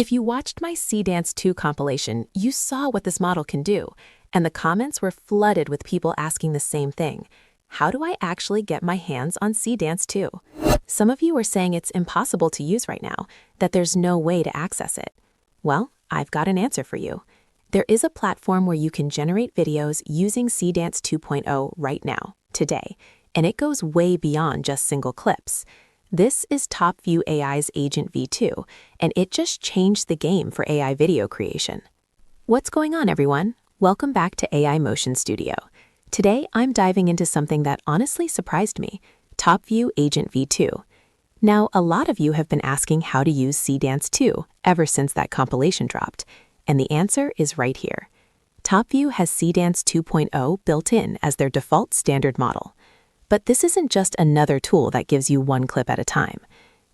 If you watched my Seedance 2 compilation, you saw what this model can do, and the comments were flooded with people asking the same thing. How do I actually get my hands on Seedance 2? Some of you are saying it's impossible to use right now, that there's no way to access it. Well, I've got an answer for you. There is a platform where you can generate videos using Seedance 2.0 right now, today, and it goes way beyond just single clips. This is Topview AI's Agent V2, and it just changed the game for AI video creation. What's going on, everyone? Welcome back to AI Motion Studio. Today, I'm diving into something that honestly surprised me, Topview Agent V2. Now, a lot of you have been asking how to use Seedance 2 ever since that compilation dropped, and the answer is right here. Topview has Seedance 2.0 built in as their default standard model. But this isn't just another tool that gives you one clip at a time.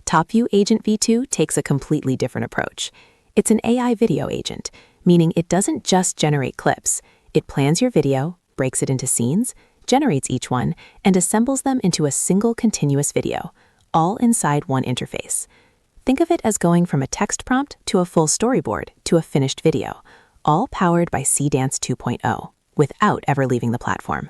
Topview Agent V2 takes a completely different approach. It's an AI video agent, meaning it doesn't just generate clips. It plans your video, breaks it into scenes, generates each one, and assembles them into a single continuous video, all inside one interface. Think of it as going from a text prompt to a full storyboard to a finished video, all powered by Seedance 2.0, without ever leaving the platform.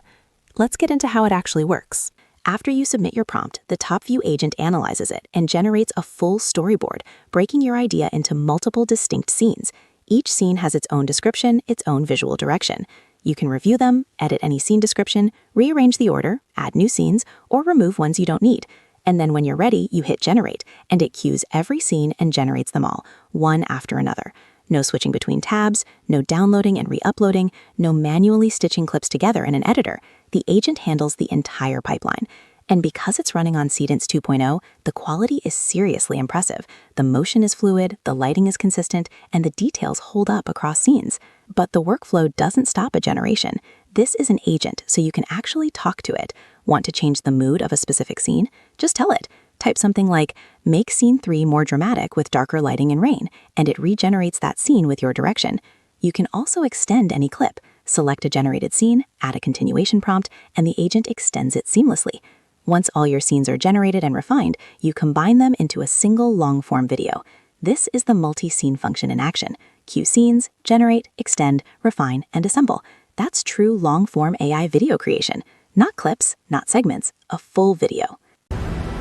Let's get into how it actually works. After you submit your prompt, the Topview agent analyzes it and generates a full storyboard, breaking your idea into multiple distinct scenes. Each scene has its own description, its own visual direction. You can review them, edit any scene description, rearrange the order, add new scenes, or remove ones you don't need. And then when you're ready, you hit generate, and it cues every scene and generates them all, one after another. No switching between tabs, no downloading and re-uploading, no manually stitching clips together in an editor. The agent handles the entire pipeline. And because it's running on Seedance 2.0, the quality is seriously impressive. The motion is fluid, the lighting is consistent, and the details hold up across scenes. But the workflow doesn't stop at generation. This is an agent, so you can actually talk to it. Want to change the mood of a specific scene? Just tell it. Type something like, make scene 3 more dramatic with darker lighting and rain, and it regenerates that scene with your direction. You can also extend any clip. Select a generated scene, add a continuation prompt, and the agent extends it seamlessly. Once all your scenes are generated and refined, you combine them into a single long-form video. This is the multi-scene function in action. Cue scenes, generate, extend, refine, and assemble. That's true long-form AI video creation. Not clips, not segments, a full video.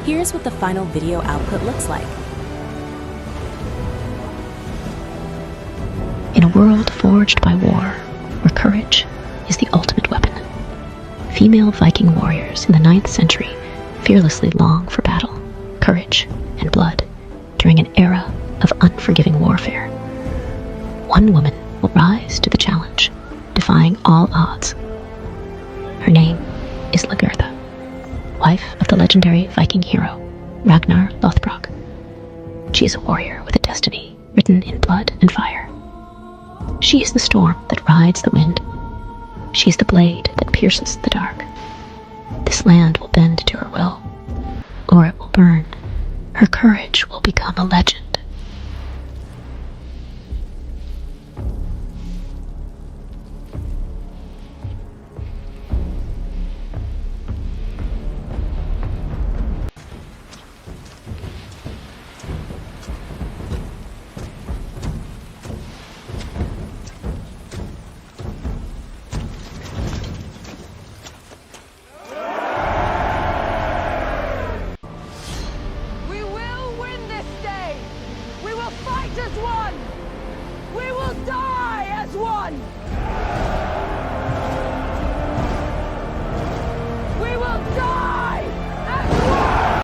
Here's what the final video output looks like. In a world forged by war, where courage is the ultimate weapon, female Viking warriors in the 9th century fearlessly long for battle, courage, and blood during an era of unforgiving warfare. One woman will rise to the challenge, defying all odds. Her name is Lagertha, wife of the legendary Viking hero Ragnar Lothbrok. She is a warrior with a destiny written in blood and fire. She is the storm that rides the wind. She is the blade that pierces the dark. This land will bend to her will, or it will burn. Her courage will become a legend. As one! We will die as one! We will die as one!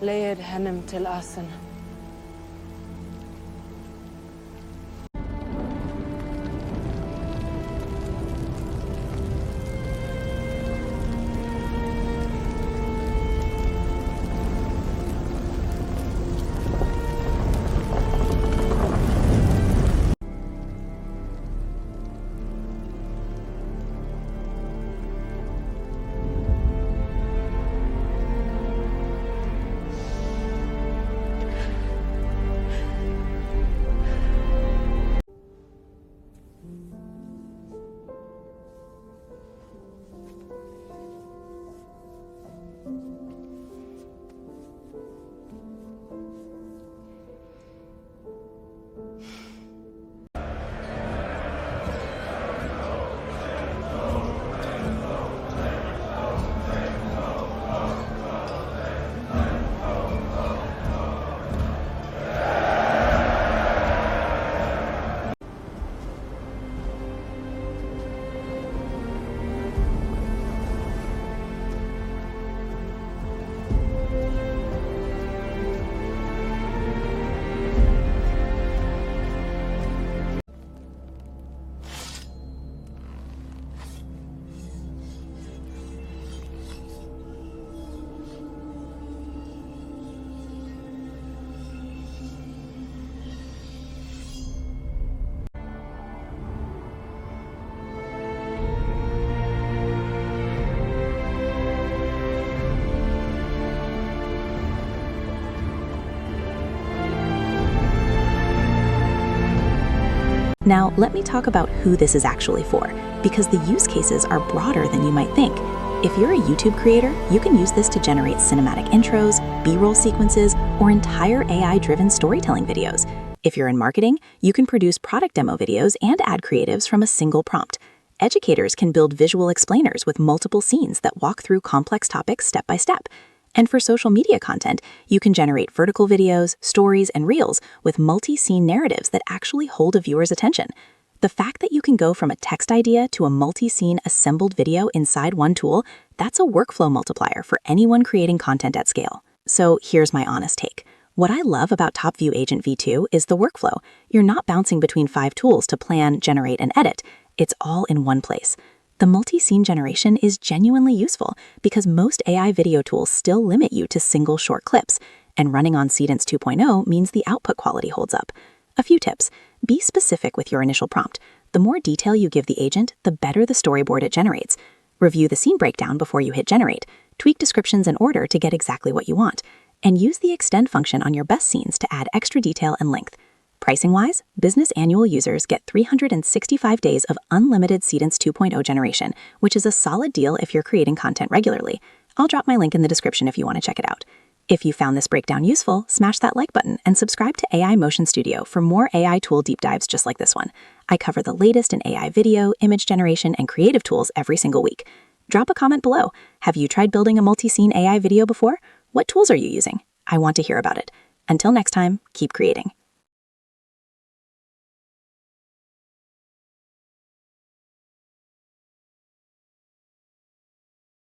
Leed hennem til assen. Now, let me talk about who this is actually for, because the use cases are broader than you might think. If you're a YouTube creator, you can use this to generate cinematic intros, B-roll sequences, or entire AI-driven storytelling videos. If you're in marketing, you can produce product demo videos and ad creatives from a single prompt. Educators can build visual explainers with multiple scenes that walk through complex topics step by step. And for social media content, you can generate vertical videos, stories, and reels with multi-scene narratives that actually hold a viewer's attention. The fact that you can go from a text idea to a multi-scene assembled video inside one tool, that's a workflow multiplier for anyone creating content at scale. So here's my honest take. What I love about Topview Agent V2 is the workflow. You're not bouncing between 5 tools to plan, generate, and edit. It's all in one place. The multi-scene generation is genuinely useful because most AI video tools still limit you to single short clips, and running on Seedance 2.0 means the output quality holds up. A few tips. Be specific with your initial prompt. The more detail you give the agent, the better the storyboard it generates. Review the scene breakdown before you hit generate. Tweak descriptions and order to get exactly what you want. And use the extend function on your best scenes to add extra detail and length. Pricing-wise, business annual users get 365 days of unlimited Seedance 2.0 generation, which is a solid deal if you're creating content regularly. I'll drop my link in the description if you want to check it out. If you found this breakdown useful, smash that like button and subscribe to AI Motion Studio for more AI tool deep dives just like this one. I cover the latest in AI video, image generation, and creative tools every single week. Drop a comment below. Have you tried building a multi-scene AI video before? What tools are you using? I want to hear about it. Until next time, keep creating.